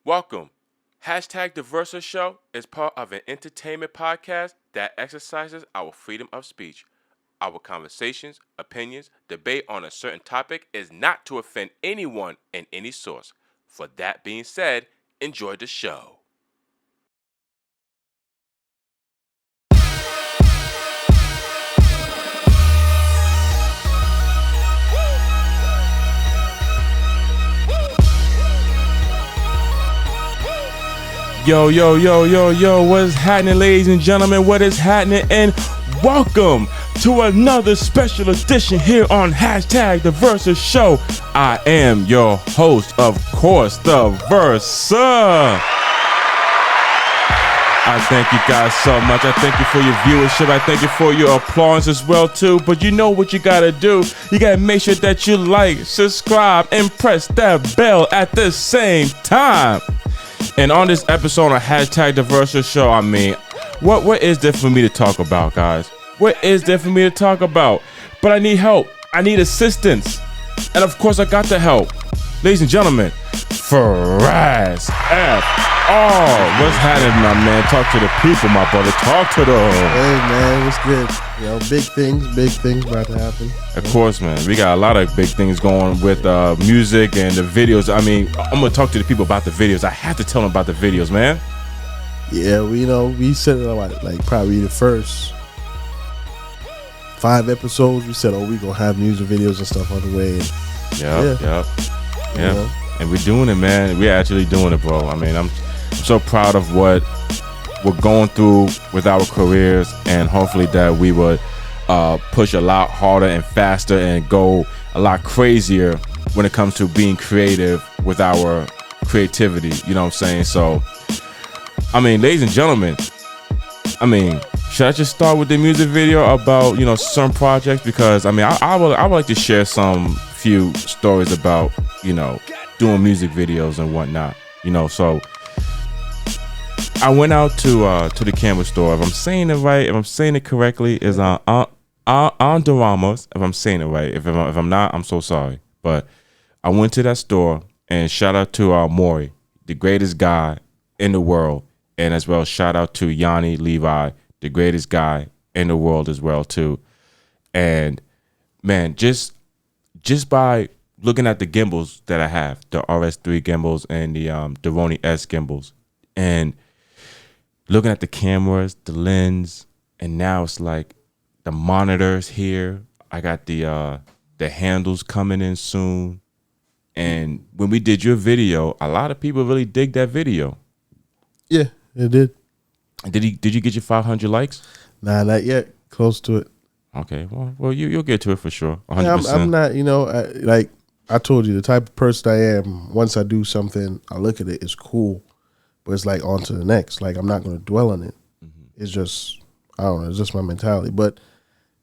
Welcome. Hashtag The Versa Show is part of an entertainment podcast that exercises our freedom of speech. Our conversations, opinions, debate on a certain topic is not to offend anyone in any source. For that being said, enjoy the show. Yo, what is happening, ladies and gentlemen? What is happening? And welcome to another special edition here on Hashtag The Versa Show. I am your host, of course, The Versa. I thank you guys so much. I thank you for your viewership. I thank you for your applause as well, too. But you know what you gotta do. You gotta make sure that you like, subscribe, and press that bell at the same time. And on this episode of Hashtag The Versa Show, I mean, what is there for me to talk about, guys? What is there for me to talk about? But I need help. I need assistance. And of course, I got the help. Ladies and gentlemen, Frazz.Fr. What's happening, my man? Talk to the people, my brother. Talk to them. Hey, man, what's good? You know, big things about to happen. Of course, man. We got a lot of big things going with music and the videos. I mean, I'm going to talk to the people about the videos. I have to tell them about the videos, man. Yeah, we said it like probably the first 5 episodes. We said, we going to have music videos and stuff on the way. Yep. And we're doing it, man. We're actually doing it, bro. I mean, I'm so proud of what we're going through with our careers, and hopefully that we would push a lot harder and faster and go a lot crazier when it comes to being creative with our creativity. You know what I'm saying? So, I mean, ladies and gentlemen, should I just start with the music video about, some projects? Because, I mean, I would like to share some few stories about, doing music videos and whatnot. So I went out to the camera store. If I'm saying it right, if I'm saying it correctly, is on Ramos. If I'm saying it right, if I'm not, I'm so sorry. But I went to that store, and shout out to Maury, the greatest guy in the world, and as well shout out to Yanni Levi, the greatest guy in the world as well too. And man, just by looking at the gimbals that I have, the RS3 gimbals and the Deroni S gimbals, and looking at the cameras, the lens, and now it's like the monitors here. I got the handles coming in soon. And when we did your video, a lot of people really dig that video. Yeah, it did. Did you get your 500 likes? Nah, not yet. Close to it. Okay, well you'll get to it for sure. 100%. Yeah, I'm not, like I told you, the type of person I am. Once I do something, I look at it, it's cool, but it's like on to the next. Like I'm not going to dwell on it. Mm-hmm. It's just, I don't know, it's just my mentality. But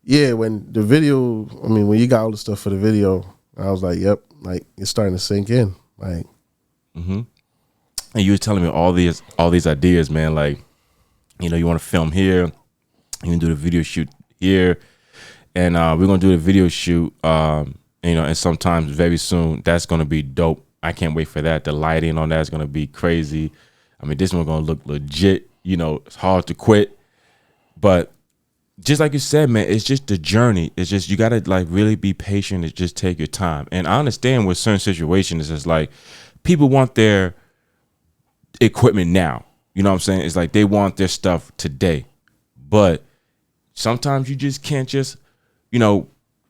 yeah, when the video, when you got all the stuff for the video, I was like, yep, like it's starting to sink in. Like, mm-hmm. And you were telling me all these ideas, man. Like, you want to film here, you can do the video shoot here, and we're gonna do the video shoot. And sometimes very soon that's gonna be dope. I can't wait for that. The lighting on that is gonna be crazy. This one's gonna look legit. It's hard to quit, but just like you said, man, it's just the journey. It's just you gotta like really be patient and just take your time. And I understand with certain situations, it's like people want their equipment now. You know what I'm saying? It's like they want their stuff today, but sometimes you just can't just,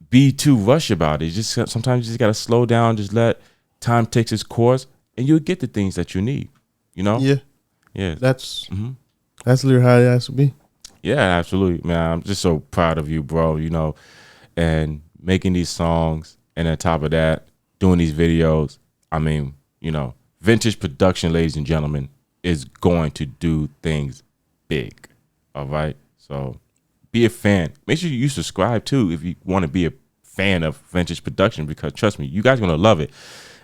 be too rushed about it. Sometimes you just gotta slow down, just let time take its course, and you'll get the things that you need. Yeah. That's literally how it has to be. Yeah, absolutely, man. I'm just so proud of you, bro. And making these songs, and on top of that, doing these videos. Vintage production, ladies and gentlemen, is going to do things big. All right, so be a fan. Make sure you subscribe too if you want to be a fan of vintage production, because trust me, you guys are gonna love it.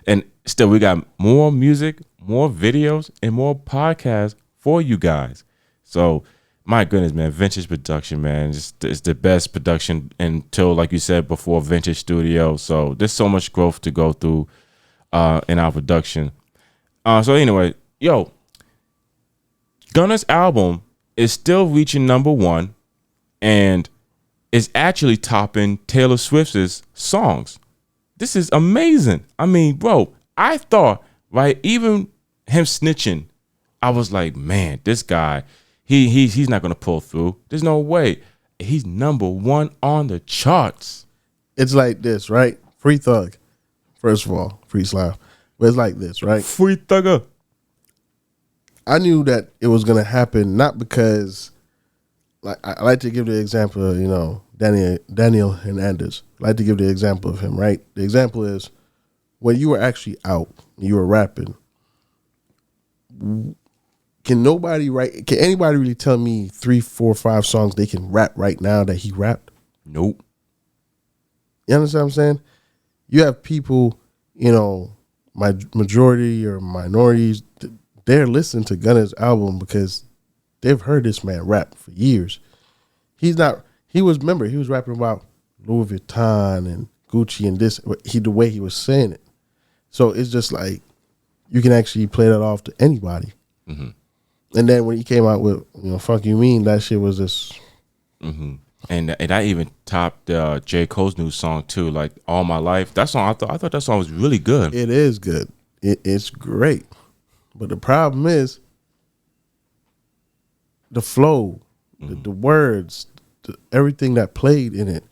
And still, we got more music, more videos, and more podcasts for you guys. So my goodness, man, vintage production, man, it's the best production until, like you said before, vintage studio. So there's so much growth to go through in our production. So anyway, yo, Gunna's album is still reaching #1 and is actually topping Taylor Swift's songs. This is amazing. I mean, bro, I thought, right, even him snitching, I was like, man, this guy, he's not gonna pull through. There's no way. He's #1 on the charts. It's like this, right? Free Thug, first of all, free Slime. But it's like this, right? Free Thugger. I knew that it was gonna happen, not because, like, I like to give the example of, you know, Daniel Hernandez. I like to give the example of him, right? The example is when you were actually out, you were rapping. Can anybody really tell me 3, 4, 5 songs they can rap right now that he rapped? Nope. You understand what I'm saying? You have people, you know, my majority or minorities, they're listening to Gunna's album because they've heard this man rap for years. He was rapping about Louis Vuitton and Gucci and this, the way he was saying it. So it's just like, you can actually play that off to anybody. Mm-hmm. And then when he came out with, you know, Fuck You Mean, that shit was just. Mm-hmm. And I even topped J. Cole's new song too, like All My Life. That song, I thought that song was really good. It is good. It's great. But the problem is the flow, the words, everything that played in it.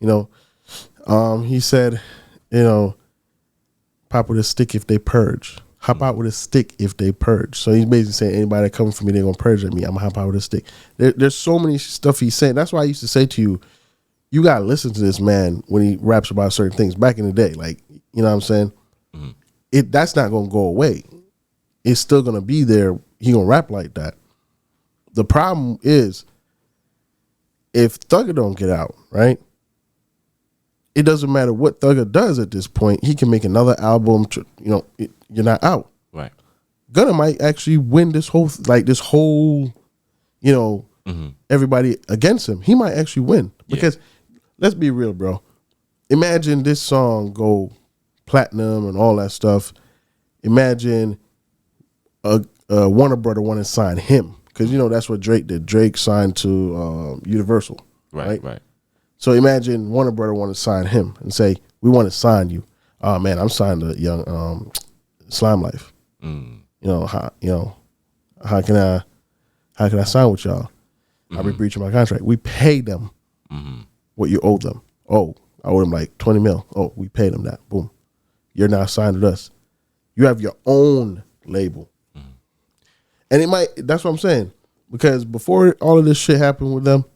You know, he said, you know, pop with a stick if they purge. Hop out with a stick if they purge. So he's basically saying anybody that comes for me, they're going to purge at me. I'm going to hop out with a stick. There's so many stuff he's saying. That's why I used to say to you, you got to listen to this man when he raps about certain things back in the day. Like, you know what I'm saying? Mm-hmm. That's not going to go away. It's still going to be there. He going to rap like that. The problem is if Thugger don't get out, right? It doesn't matter what Thugger does at this point. He can make another album. You know, you're not out. Right. Gunna might actually win this whole, you know, everybody against him. He might actually win because let's be real, bro. Imagine this song go platinum and all that stuff. Imagine a Warner Brother want to sign him because you know that's what Drake did. Drake signed to Universal. Right. So imagine Warner Brother want to sign him and say, we want to sign you. Oh man, I'm signed to Young Slime Life. You know, how can I sign with y'all? I'll be breaching my contract. We pay them what you owe them. Oh, I owe them like 20 mil. Oh, we paid them that. Boom. You're now signed with us. You have your own label. And that's what I'm saying. Because before all of this shit happened with them,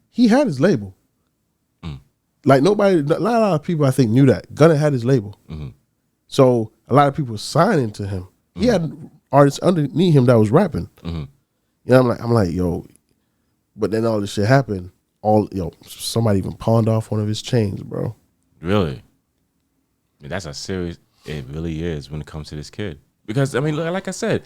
he had his label. Like not a lot of people I think knew that. Gunna had his label. So a lot of people signing to him. He had artists underneath him that was rapping. You know, I'm like, yo, but then all this shit happened. Somebody even pawned off one of his chains, bro. Really? I mean, that's how serious it really is when it comes to this kid. Because I mean, like I said,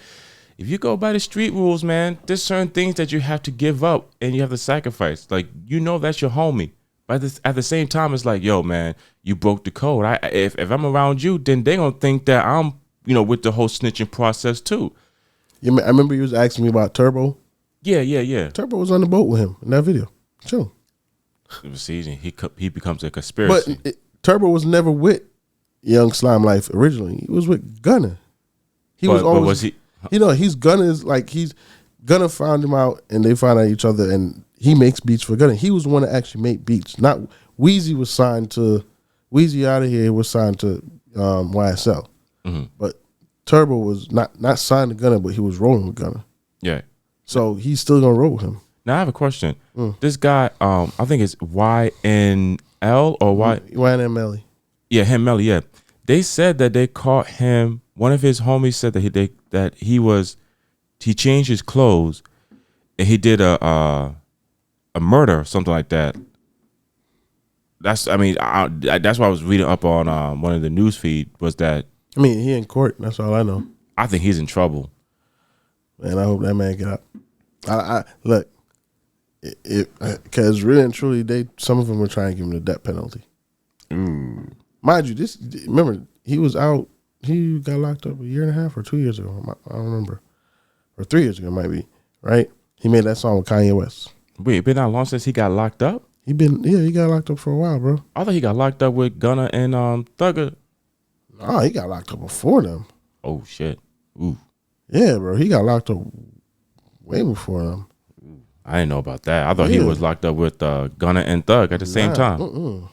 if you go by the street rules, man, there's certain things that you have to give up and you have to sacrifice. Like, you know, that's your homie. But at the same time, it's like, yo, man, you broke the code. If I'm around you, then they gonna think that I'm, you know, with the whole snitching process too. Yeah, I remember you was asking me about Turbo. Yeah. Turbo was on the boat with him in that video. Sure. See, he becomes a conspiracy. But Turbo was never with Young Slime Life originally. He was with Gunna. Was he? You know, Gunna found him out, and they found out each other, and he makes beats for Gunna. He was the one to actually make beats. Not Weezy was signed to Weezy out of here was signed to YSL, but Turbo was not signed to Gunna, but he was rolling with Gunna. Yeah. So he's still gonna roll with him. Now I have a question. This guy, I think it's YNL or YNML. Yeah, him Melly. Yeah, they said that they caught him. One of his homies said that he changed his clothes and he did a murder or something like that. That's why I was reading up on one of the news feed was that. I mean, he in court. That's all I know. I think he's in trouble. Man, I hope that man get out. I look, because really and truly, some of them were trying to give him the death penalty. Mind you, remember he was out. he got locked up a year and a half or 2 years ago. I don't remember, or 3 years ago, it might be. Right? He made that song with Kanye West. Wait, it been that long since he got locked up? He got locked up for a while, bro. I thought he got locked up with Gunna and Thugger. Nah, he got locked up before them. Oh shit. Ooh. Yeah, bro. He got locked up way before them. I didn't know about that. I thought he was locked up with Gunna and Thug at the same time.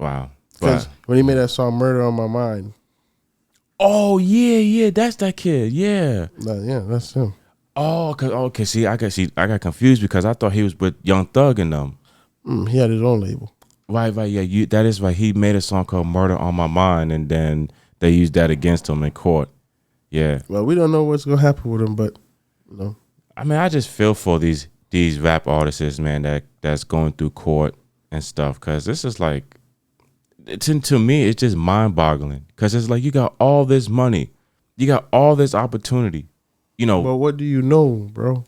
Wow. Because when he made that song "Murder on My Mind." Oh yeah, that's that kid. Yeah. Yeah, that's him. Oh, okay. See, I got confused because I thought he was with Young Thug and them. He had his own label. Right. Yeah, that is right. He made a song called "Murder on My Mind," and then they used that against him in court. Yeah. Well, we don't know what's gonna happen with him, but I mean, I just feel for these rap artists, man, that's going through court and stuff, because this is like, to me, it's just mind-boggling, because it's like you got all this money, you got all this opportunity, But what do you know, bro?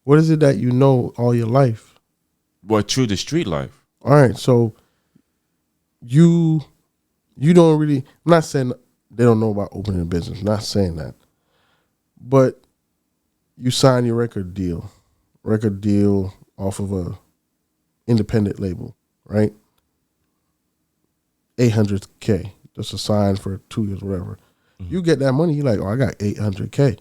What is it that you know all your life? Well, through the street life. All right, so you don't really. I'm not saying they don't know about opening a business. I'm not saying that, but you sign your record deal off of a independent label, right? $800K, just a sign for 2 years, whatever. Mm-hmm. You get that money, you're like, oh, I got $800K.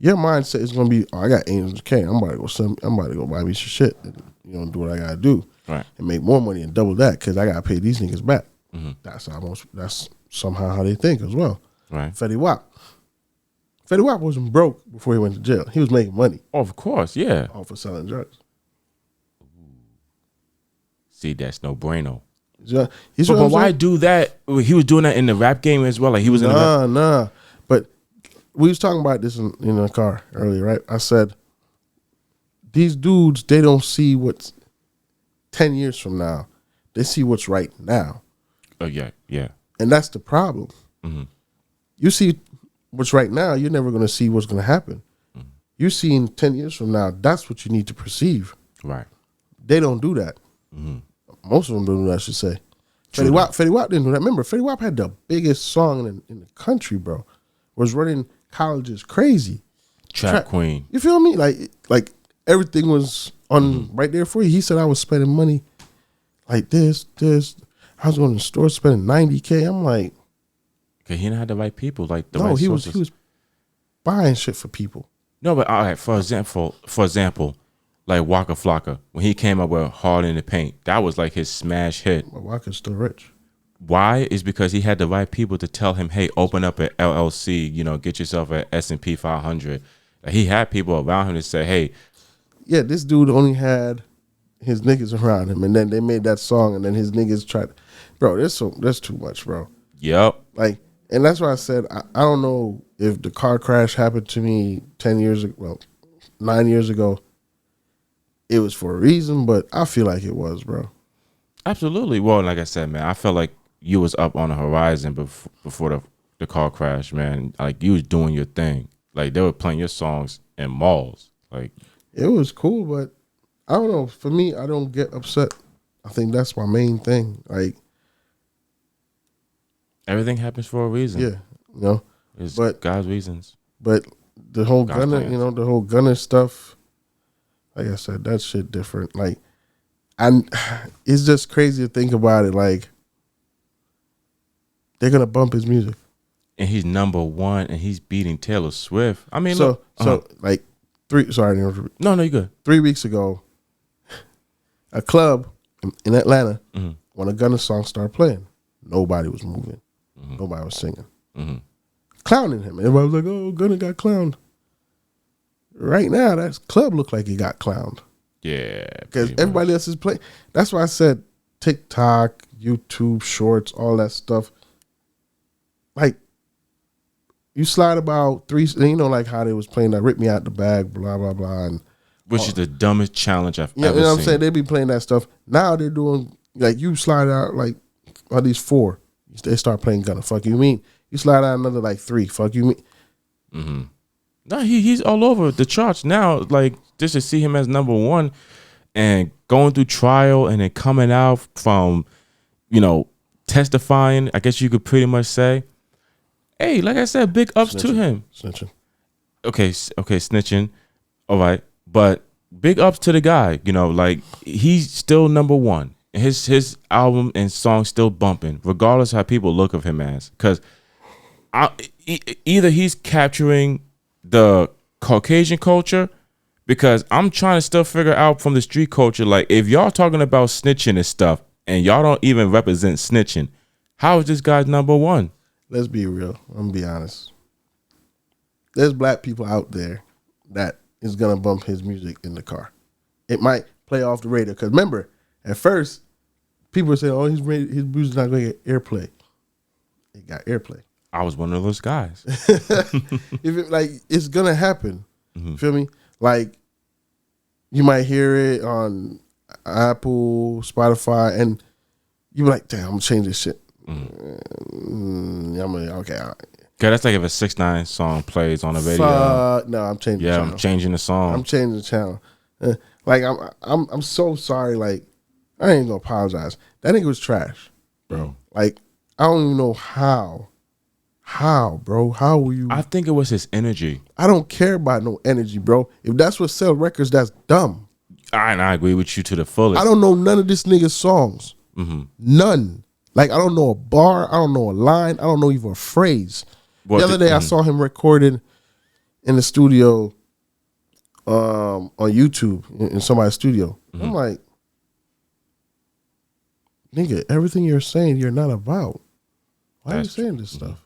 Your mindset is gonna be, oh, I got $800K. I'm about to go buy me some shit and do what I gotta do, right, and make more money and double that because I gotta pay these niggas back. Mm-hmm. That's somehow how they think as well. Right. Fetty Wap wasn't broke before he went to jail. He was making money. Oh, of course, yeah. Off of selling drugs. See, that's no bueno. But why do that? He was doing that in the rap game as well. Like he was in the rap. Nah. But we was talking about this in the car earlier, right? I said, these dudes, they don't see what's 10 years from now. They see what's right now. Oh, yeah. And that's the problem. Mm-hmm. You see what's right now, you're never going to see what's going to happen. Mm-hmm. You're seeing 10 years from now, that's what you need to perceive. Right. They don't do that. Mm-hmm. Most of them don't do that, I should say. Fetty Wap didn't do that. Remember, Fetty Wap had the biggest song in the country, bro. Was running colleges crazy. Trap Queen. You feel me? Like everything was on right there for you. He said I was spending money like this. I was going to the store spending $90K. I'm like, cause he didn't have the right people, like the no, right he sources. was buying shit for people. No, but all right. For example, like Waka Flocka, when he came up with "Hard in the Paint," that was like his smash hit. But Waka's still rich. Why? Is because he had the right people to tell him, "Hey, open up an LLC. Get yourself an S&P 500." He had people around him to say, "Hey." Yeah, this dude only had his niggas around him, and then they made that song, and then his niggas tried. Bro, that's too much, bro. Yep. And that's why I said I don't know if the car crash happened to me 10 years ago, well, 9 years ago. It was for a reason, but I feel like it was, bro. Absolutely. Well, like I said, man, I felt like you was up on the horizon before the car crash, man. Like you was doing your thing. Like they were playing your songs in malls. Like it was cool, but I don't know. For me, I don't get upset. I think that's my main thing. Like everything happens for a reason. Yeah, It's God's reasons. But the whole God's Gunna, plans. The whole Gunna stuff. Like I said, that shit different. Like, and it's just crazy to think about it. Like, they're gonna bump his music, and he's #1, and he's beating Taylor Swift. I mean, so like Sorry, no, you're good. 3 weeks ago, a club in Atlanta, when a Gunna song started playing, nobody was moving, nobody was singing, clowning him. Everybody was like, "Oh, Gunna got clowned." Right now, that club looked like he got clowned. Yeah, because everybody else is playing. That's why I said TikTok, YouTube Shorts, all that stuff. Like, you slide about 3, like how they was playing that "Rip Me Out the Bag," blah blah blah, and which is the dumbest challenge I've ever seen. You know what I'm saying? They be playing that stuff. Now they're doing like you slide out like all these 4, they start playing Gunna. Fuck you mean? You slide out another like 3. Fuck you mean? Mm-hmm. No, he's all over the charts now. Like just to see him as #1 and going through trial and then coming out from, testifying. I guess you could pretty much say, hey, like I said, big ups to him. Snitching. Okay, snitching. All right, but big ups to the guy. You know, like he's still number one. His album and song still bumping, regardless how people look of him as. Because either he's capturing the Caucasian culture, because I'm trying to still figure out from the street culture, like if y'all talking about snitching and stuff, and y'all don't even represent snitching, how is this guy number one? Let's be real. I'm gonna be honest. There's black people out there that is gonna bump his music in the car. It might play off the radio. Because remember, at first, people were saying, "Oh, his music's not going to get airplay." It got airplay. I was one of those guys. It's gonna happen. Feel me? Like, you might hear it on Apple, Spotify, and you be like, "Damn, I'm gonna change this shit." Okay. All right. Okay, that's like if a 6ix9ine song plays on the radio. No, I'm changing. Yeah, the channel. I'm changing the song. I'm changing the channel. Like I'm so sorry. Like, I ain't gonna apologize. That nigga was trash, bro. Like, I don't even know how. How, bro? How were you? I think it was his energy. I don't care about no energy, bro. If that's what sells records, that's dumb. I agree with you to the fullest. I don't know none of this nigga's songs. None. Like, I don't know a bar. I don't know a line. I don't know even a phrase. The other day, I saw him recorded in the studio on YouTube in somebody's studio. I'm like, nigga, everything you're saying, you're not about. Why are you saying this stuff?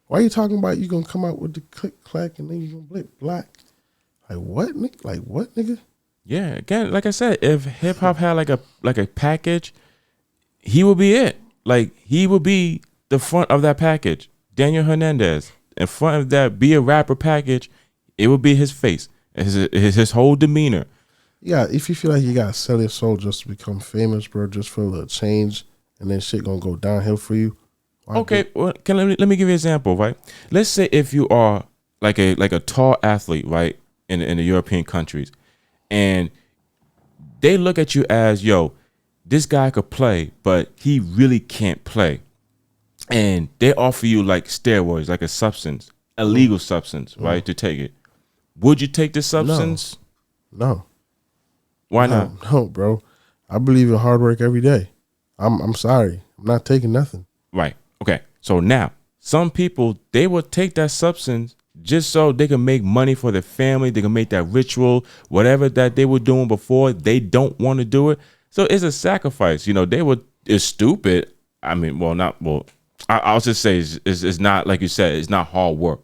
Why are you talking about you gonna come out with the click clack and then you gonna blip black? Like what, nigga? Like what, nigga? Yeah, again, like I said, if hip hop had like a package, he would be it. Like he would be the front of that package. Daniel Hernandez in front of that be a rapper package, it would be his face, his whole demeanor. Yeah, if you feel like you gotta sell your soul just to become famous, bro, just for a little change, and then shit gonna go downhill for you. Okay, well, let me give you an example, right? Let's say if you are like a tall athlete, right, in the European countries, and they look at you as, yo, this guy could play, but he really can't play, and they offer you like steroids, like a substance, a legal substance, right, to take it. Would you take this substance? No. Why not? No, bro. I believe in hard work every day. I'm sorry. I'm not taking nothing. Right. Okay, so now some people, they will take that substance just so they can make money for their family. They can make that ritual, whatever that they were doing before. They don't want to do it, so it's a sacrifice. You know, it's stupid. I mean, I'll just say it's not, like you said, it's not hard work.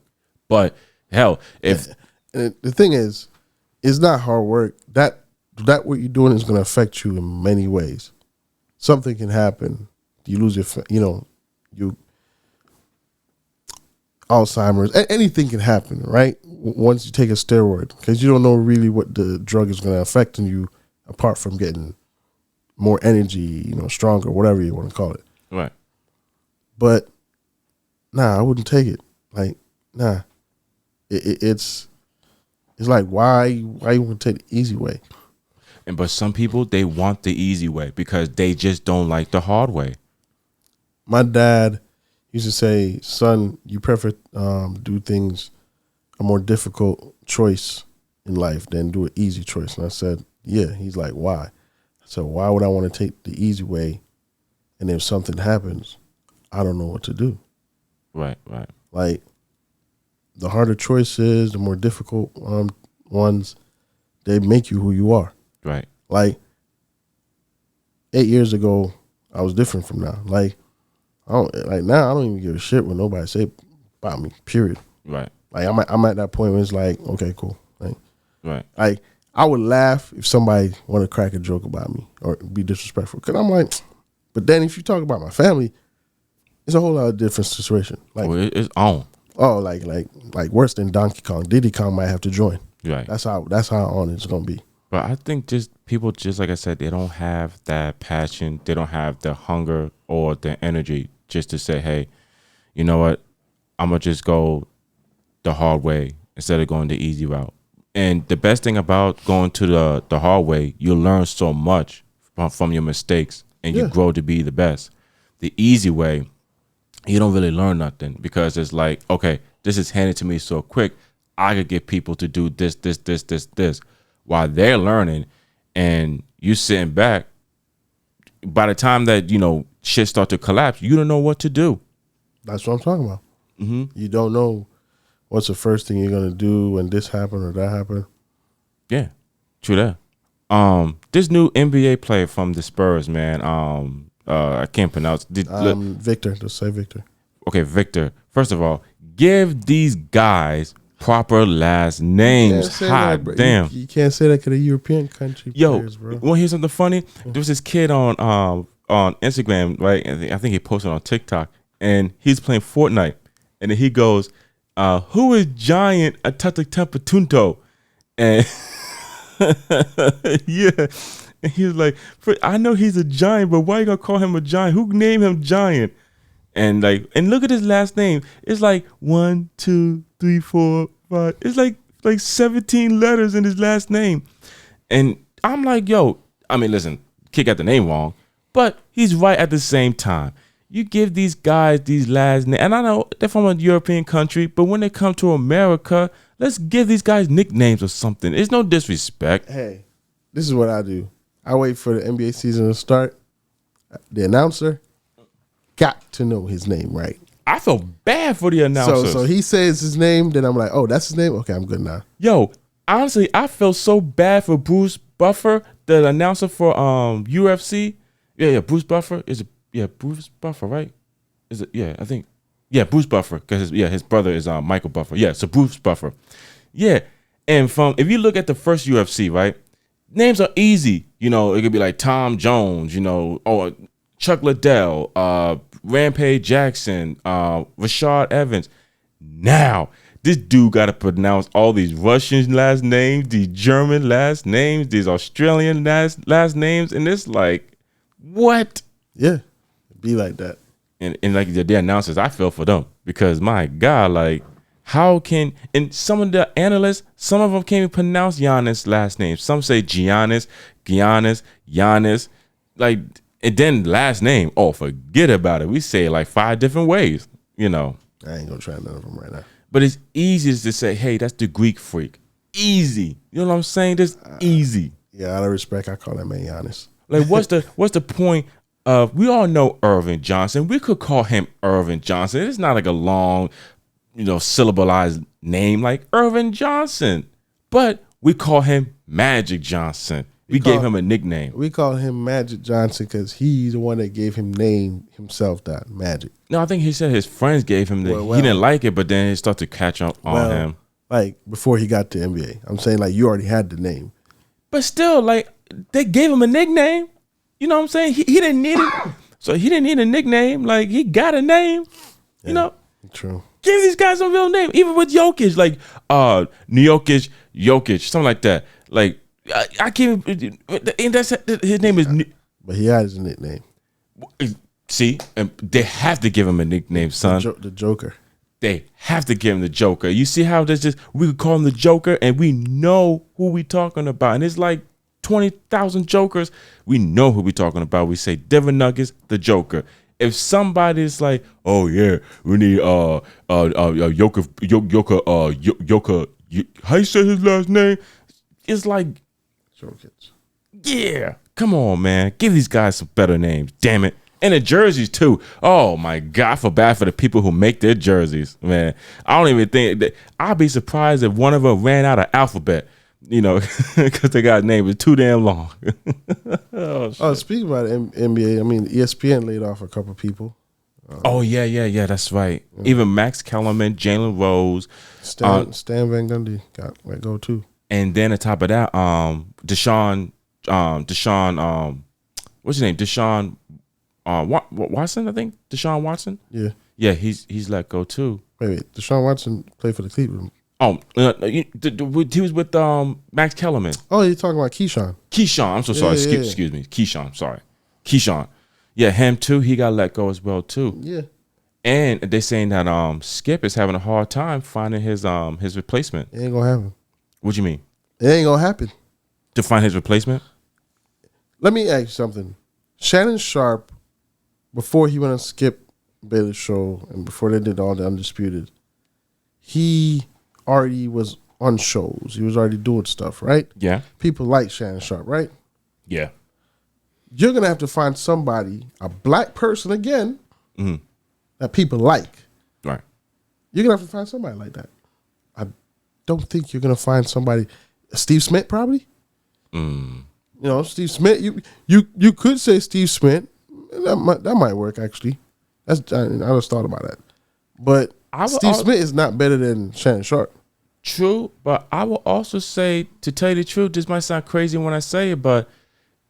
But hell, if the thing is, it's not hard work. That what you're doing is going to affect you in many ways. Something can happen. You lose your, Alzheimer's, anything can happen, right? Once you take a steroid, because you don't know really what the drug is going to affect in you, apart from getting more energy, stronger, whatever you want to call it. Right. But nah, I wouldn't take it. Like, nah, it's like why you want to take the easy way? But some people, they want the easy way because they just don't like the hard way. My dad used to say, son, you prefer do things a more difficult choice in life than do an easy choice. And I said, yeah. He's like, why? I said, why would I want to take the easy way? And if something happens, I don't know what to do. Right. Like, the harder choices, the more difficult ones, they make you who you are. Right. Like, 8 years ago, I was different from now. Like, now I don't even give a shit what nobody say about me, period. Right. Like, I'm at that point where it's like, okay, cool. Right. Like, I would laugh if somebody want to crack a joke about me or be disrespectful. Because I'm like, but then if you talk about my family, it's a whole lot of different situation. Like, it's on. Oh, like worse than Donkey Kong. Diddy Kong might have to join. Right. That's how on it's going to be. But I think people, like I said, they don't have that passion. They don't have the hunger or the energy just to say, hey, you know what? I'm going to just go the hard way instead of going the easy route. And the best thing about going to the hard way, you learn so much from your mistakes and you grow to be the best. The easy way, you don't really learn nothing because it's like, okay, this is handed to me so quick. I could get people to do this while they're learning, and you sitting back. By the time that shit start to collapse, you don't know what to do. That's what I'm talking about. You don't know what's the first thing you're gonna do when this happened or that happened. Yeah, true that. This new NBA player from the Spurs, man. I can't pronounce. Victor. Just say Victor. Okay, Victor. First of all, give these guys proper last names. Hot damn. You can't say that because of European country players, bro. Want to hear something funny? There was this kid on Instagram, right? I think he posted on TikTok, and he's playing Fortnite, and then he goes, "Who is Giant Atatatepatunto?" And yeah, and he was like, "I know he's a giant, but why you gonna call him a giant? Who named him Giant?" And look at his last name. It's like 1, 2, 3, 4, 5. It's like 17 letters in his last name. And I'm like, yo, I mean, listen, kid got the name wrong, but he's right at the same time. You give these guys these last names, and I know they're from a European country, but when they come to America, let's give these guys nicknames or something. It's no disrespect. Hey, this is what I do. I wait for the NBA season to start. The announcer got to know his name, right? I feel bad for the announcer. So he says his name, then I'm like, oh, that's his name? Okay, I'm good now. Yo, honestly, I feel so bad for Bruce Buffer, the announcer for UFC. Yeah, Bruce Buffer. Bruce Buffer, right? Is it? Yeah, I think. Yeah, Bruce Buffer, because his brother is Michael Buffer. Yeah, so Bruce Buffer. Yeah, and if you look at the first UFC, right, names are easy. It could be like Tom Jones, or Chuck Liddell, Rampage Jackson, Rashad Evans. Now, this dude got to pronounce all these Russian last names, these German last names, these Australian last names, and it's like, what? Yeah, be like that. And like the announcers, I feel for them because my God, like, and some of the analysts, some of them can't even pronounce Giannis' last name. Some say Giannis, like. And then last name, forget about it. We say it like 5 different ways, I ain't gonna try none of them right now. But it's easy to say, hey, that's the Greek freak. Easy. You know what I'm saying? Just easy. Yeah, out of respect, I call that man Giannis. Like, what's the point of, we all know Irvin Johnson. We could call him Irvin Johnson. It's not like a long, syllabalized name like Irvin Johnson. But we call him Magic Johnson. We gave him a nickname. We call him Magic Johnson because he's the one that gave him name himself that Magic. No, I think he said his friends gave him the. He didn't like it, but then it started to catch on him. Like before he got to NBA, I'm saying like you already had the name. But still, like they gave him a nickname. You know what I'm saying? He didn't need it, so he didn't need a nickname. Like he got a name. Yeah, true. Give these guys a real name, even with Jokic, like Jokic, something like that. Like. I can't. And that's his name is. But he has a nickname. See, and they have to give him a nickname, son. The Joker. They have to give him the Joker. You see how we could call him the Joker, and we know who we talking about. And it's like 20,000 Jokers. We know who we talking about. We say Denver Nuggets, the Joker. If somebody's like, oh yeah, we need Joker, how you say his last name? It's like. Yeah, come on, man. Give these guys some better names. Damn it. And the jerseys, too. Oh, my God. I feel bad for the people who make their jerseys, man. I don't even think that. I'd be surprised if one of them ran out of alphabet, because they got name is too damn long. Speaking about NBA, I mean, ESPN laid off a couple people. Yeah. That's right. Yeah. Even Max Kellerman, Jalen Rose. Stan Van Gundy got let go, too. And then on top of that, Deshaun, what's his name? Deshaun Watson, I think. Deshaun Watson. Yeah, he's let go too. Wait, Deshaun Watson played for the Cleveland. He was with Max Kellerman. Oh, you're talking about Keyshawn. I'm so sorry. Excuse me, Keyshawn. Sorry, Keyshawn. Yeah, him too. He got let go as well too. Yeah. And they're saying that Skip is having a hard time finding his replacement. It ain't gonna happen. What you mean? It ain't gonna happen. To find his replacement? Let me ask you something. Shannon Sharp, before he went on Skip Bailey's show and before they did all the Undisputed, he already was on shows. He was already doing stuff, right? Yeah. People like Shannon Sharp, right? Yeah. You're going to have to find somebody, a black person again, that people like. Right. You're going to have to find somebody like that. I don't think you're going to find somebody. Steve Smith, probably? You know, Steve Smith. You could say Steve Smith. That might work, actually. I just thought about that. But Steve Smith is not better than Shannon Sharp. True, but I will also say, to tell you the truth, this might sound crazy when I say it, but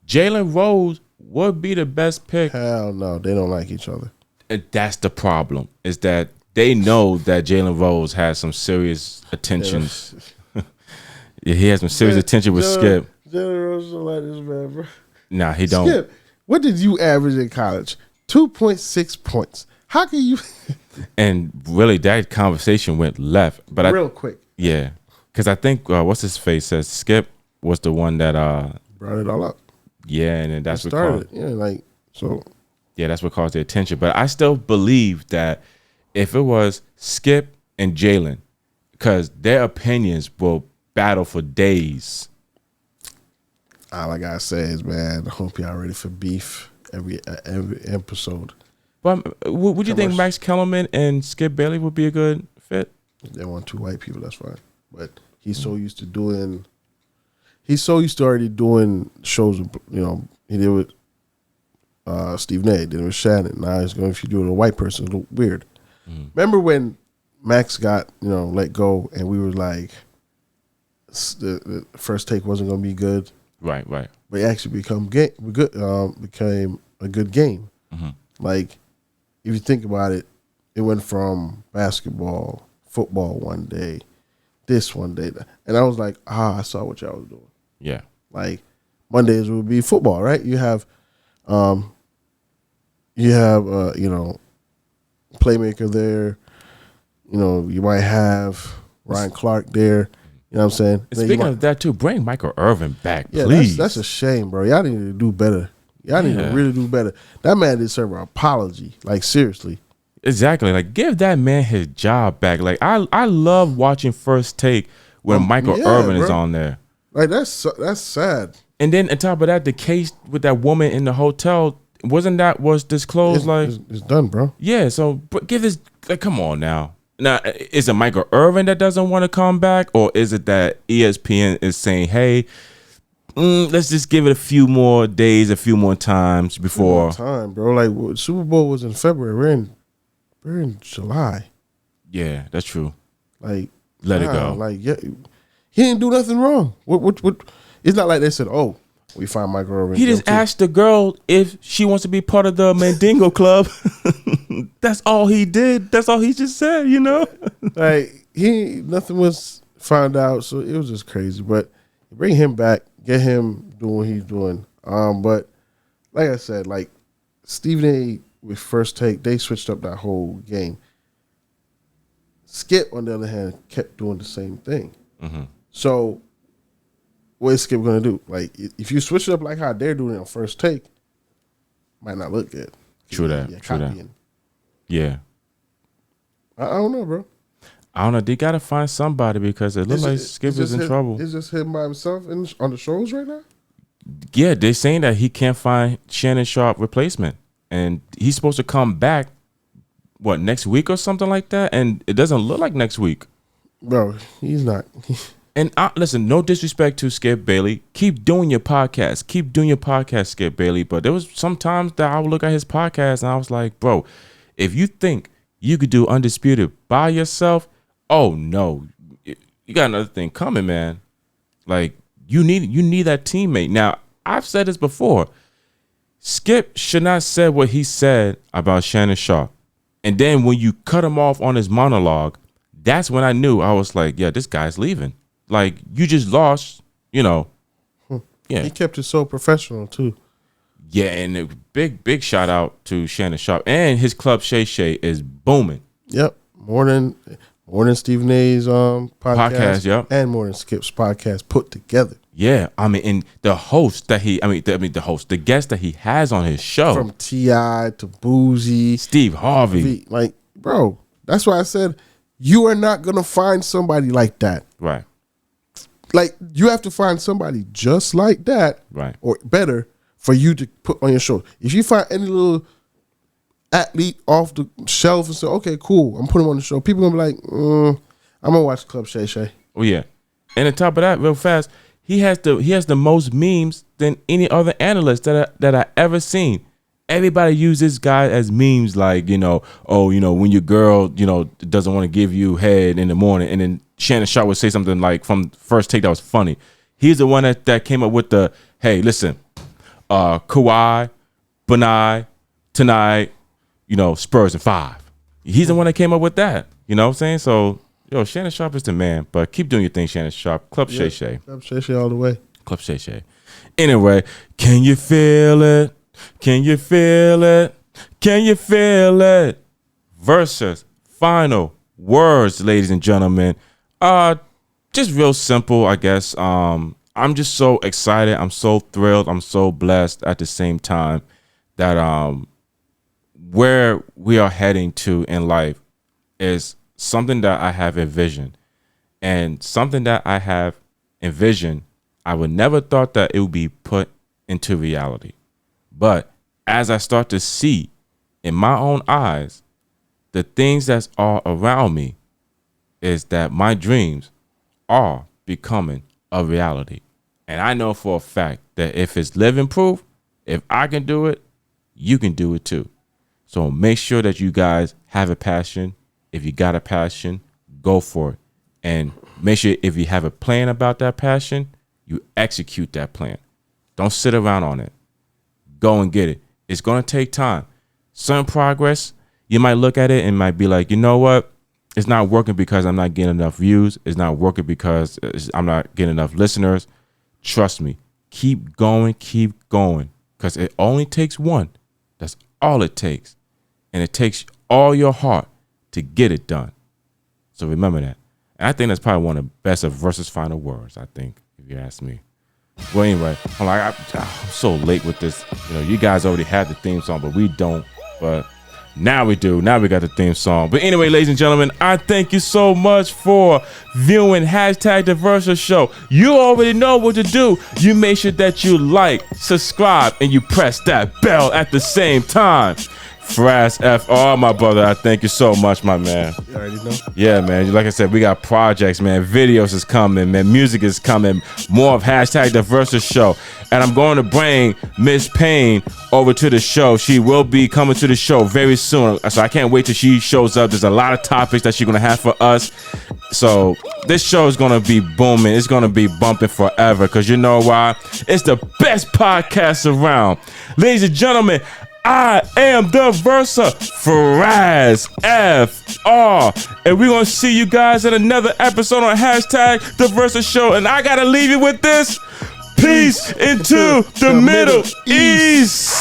Jalen Rose would be the best pick. Hell no, they don't like each other. And that's the problem, is that they know that Jalen Rose has some serious attentions. Yeah, he has some serious attention with Skip. Jalen Rose don't like this man, bro. Nah, he don't. Skip, what did you average in college? 2.6 points. How can you? And really, that conversation went left. But real quick. Yeah, because I think what's his face says Skip was the one that brought it all up. Yeah, and then that's what started. Yeah, like so. Yeah, that's what caused the attention. But I still believe that if it was Skip and Jalen, because their opinions will battle for days. All I gotta say is, man, I hope y'all ready for beef every episode. But would you think Max Kellerman and Skip Bailey would be a good fit? They want two white people, that's fine. But he's so used to already doing shows. You know, he did with Steve Nay, did it with Shannon. Now he's going, if you do it with a white person, it's a little weird. Remember when Max got, let go, and we were like, the first take wasn't going to be good. Right. But it actually became a good game. Like, if you think about it, it went from basketball, football one day, this one day, and I was like, I saw what y'all was doing. Yeah. Like, Mondays would be football, right? You have playmaker there. You might have Ryan Clark there. You know what I'm saying? Speaking of that too, bring Michael Irvin back, yeah, please. That's a shame, bro. Y'all need to do better. Y'all need to really do better. That man deserves an apology. Like, seriously. Exactly. Like, give that man his job back. Like, I love watching First Take when Michael Irvin is on there. Like, that's sad. And then on top of that, the case with that woman in the hotel, was disclosed? It's done, bro. Yeah. So give this. Like, come on now. Now, is it Michael Irvin that doesn't want to come back, or is it that ESPN is saying, "Hey, let's just give it a few more days, a few more times before time, bro"? Like, Super Bowl was in February. We're in July. Yeah, that's true. Like, let it go. Like, yeah, he didn't do nothing wrong. What? It's not like they said, "Oh, we find Michael Irvin." He just asked the girl if she wants to be part of the Mandingo Club. That's all he did. That's all he just said, Like, nothing was found out, so it was just crazy. But bring him back, get him doing what he's doing. But like I said, like Stephen A. with First Take, they switched up that whole game. Skip, on the other hand, kept doing the same thing. So what is Skip gonna do? Like, if you switch it up like how they're doing it on First Take, might not look good. True that. Yeah. I don't know, bro. I don't know. They gotta find somebody because it looks like Skip is in trouble. Is just him by himself on the shows right now? Yeah, they're saying that he can't find Shannon Sharp replacement, and he's supposed to come back. What, next week or something like that? And it doesn't look like next week, bro. He's not. And listen, no disrespect to Skip Bailey. Keep doing your podcast. Keep doing your podcast, Skip Bailey. But there was some times that I would look at his podcast and I was like, bro, if you think you could do Undisputed by yourself, oh no, you got another thing coming, man. Like, you need that teammate. Now, I've said this before. Skip should not said what he said about Shannon Sharp. And then when you cut him off on his monologue, that's when I knew. I was like, yeah, this guy's leaving. Like, you just lost, Yeah. He kept it so professional, too. Yeah, and a big shout out to Shannon Sharp. And his club Shay Shay is booming. Yep. More than More Than Stephen A's podcast, Yep. and More Than Skip's podcast put together. Yeah, I mean, and the host that the guest that he has on his show, From T.I. to Boozy, Steve Harvey, like, bro, that's why I said you are not gonna find somebody like that. right? Like, you have to find somebody just like that, Right. or better, for you to put on your show. If you find any little athlete off the shelf and say, okay, cool, I'm putting him on the show, people gonna be like, I'm gonna watch Club Shay Shay. Oh yeah, and on top of that, real fast, he has the most memes than any other analyst that I ever seen. Everybody uses this guy as memes, like, when your girl, doesn't want to give you head in the morning, and then Shannon Sharp would say something like from First Take that was funny. He's the one that came up with the, hey, listen, Kawhi, Benai, tonight, Spurs in 5. He's the one that came up with that. You know what I'm saying? So, Shannon Sharp is the man. But keep doing your thing, Shannon Sharp. Club Shay Shay. Club Shay Shay all the way. Club Shay Shay. Anyway, can you feel it? Can you feel it? Can you feel it? Versus final words, ladies and gentlemen. Just real simple, I guess. I'm just so excited. I'm so thrilled. I'm so blessed at the same time that where we are heading to in life is something that I have envisioned, and something that I have envisioned, I would never thought that it would be put into reality. But as I start to see in my own eyes the things that's all around me, is that my dreams are becoming a reality. And I know for a fact that if it's living proof, if I can do it, you can do it too. So make sure that you guys have a passion. If you got a passion, go for it. And make sure if you have a plan about that passion, you execute that plan. Don't sit around on it. Go and get it. It's going to take time. Some progress, you might look at it and might be like, you know what? It's not working because I'm not getting enough views. It's not working because I'm not getting enough listeners. Trust me. Keep going, because it only takes one. That's all it takes. And it takes all your heart to get it done. So remember that. And I think that's probably one of the best of Versus final words, I think, if you ask me. Well, anyway, I'm so late with this. You guys already had the theme song, but we don't. But now we do. Now we got the theme song. But anyway, ladies and gentlemen, I thank you so much for viewing #The Versus Show. You already know what to do. You make sure that you like, subscribe, and you press that bell at the same time. Frazz.Fr, my brother, I thank you so much, my man. You already know? Yeah, man. Like I said, we got projects, man. Videos is coming, man. Music is coming. More of #The Versus Show. And I'm going to bring Miss Payne over to the show. She will be coming to the show very soon. So I can't wait till she shows up. There's a lot of topics that she's going to have for us. So this show is going to be booming. It's going to be bumping forever. Because you know why? It's the best podcast around. Ladies and gentlemen, I am the Versa, Frazz.Fr, and we're gonna see you guys in another episode on #The Versa Show. And I gotta leave you with this: peace into the Middle East.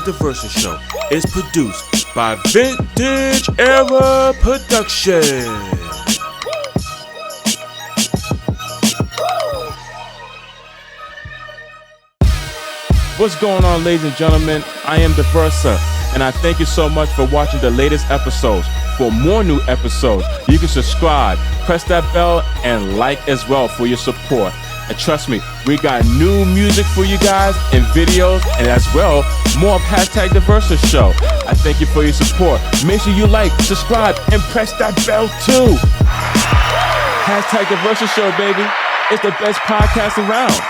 #The Versa Show is produced by Vintage Era Production. What's going on, ladies and gentlemen? I am the Versa, and I thank you so much for watching the latest episodes. For more new episodes, you can subscribe, press that bell, and like as well for your support. And trust me, we got new music for you guys and videos, and as well, more of #The Versa Show. I thank you for your support. Make sure you like, subscribe, and press that bell too. #The Versa Show, baby. It's the best podcast around.